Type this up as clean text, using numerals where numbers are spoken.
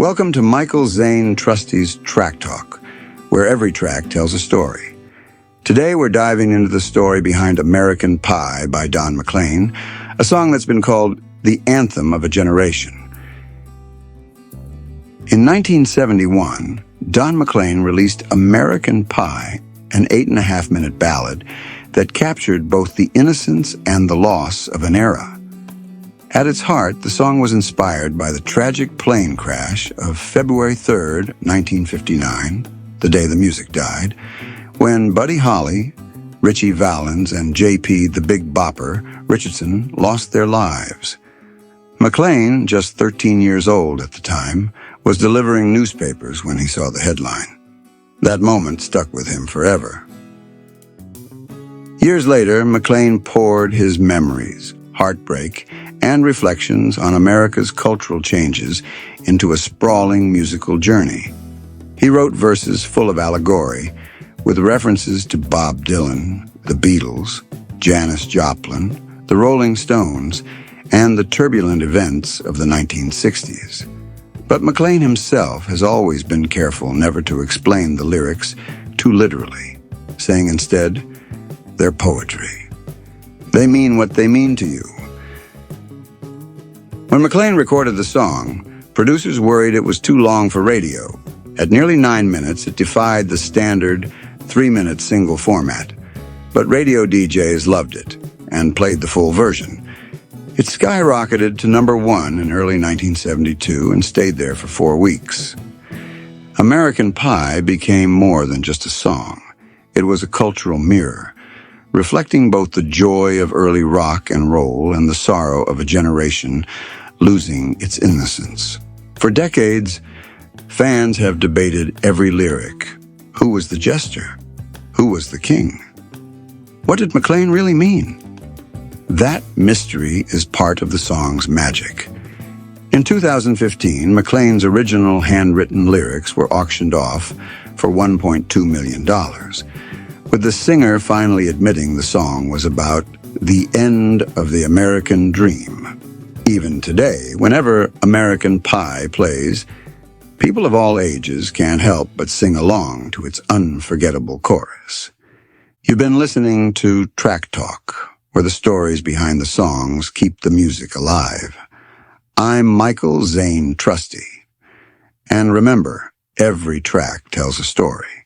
Welcome to Michael Zane Trusty's TrackTalk, where every track tells a story. Today we're diving into the story behind American Pie by Don McLean, a song that's been called the anthem of a generation. In 1971, Don McLean released American Pie, an 8.5-minute ballad that captured both the innocence and the loss of an era. At its heart, the song was inspired by the tragic plane crash of February 3, 1959, the day the music died, when Buddy Holly, Ritchie Valens, and J.P. the Big Bopper, Richardson, lost their lives. McLean, just 13 years old at the time, was delivering newspapers when he saw the headline. That moment stuck with him forever. Years later, McLean poured his memories, heartbreak, and reflections on America's cultural changes into a sprawling musical journey. He wrote verses full of allegory, with references to Bob Dylan, the Beatles, Janis Joplin, the Rolling Stones, and the turbulent events of the 1960s. But McLean himself has always been careful never to explain the lyrics too literally, saying instead, they're poetry. They mean what they mean to you. When McLean recorded the song, producers worried it was too long for radio. At nearly 9 minutes, it defied the standard 3-minute single format. But radio DJs loved it and played the full version. It skyrocketed to #1 in early 1972 and stayed there for 4 weeks. American Pie became more than just a song. It was a cultural mirror, reflecting both the joy of early rock and roll and the sorrow of a generation losing its innocence. For decades, fans have debated every lyric. Who was the jester? Who was the king? What did McLean really mean? That mystery is part of the song's magic. In 2015, McLean's original handwritten lyrics were auctioned off for $1.2 million, with the singer finally admitting the song was about the end of the American dream. Even today, whenever American Pie plays, people of all ages can't help but sing along to its unforgettable chorus. You've been listening to Track Talk, where the stories behind the songs keep the music alive. I'm Michael Zane Trusty. And remember, every track tells a story.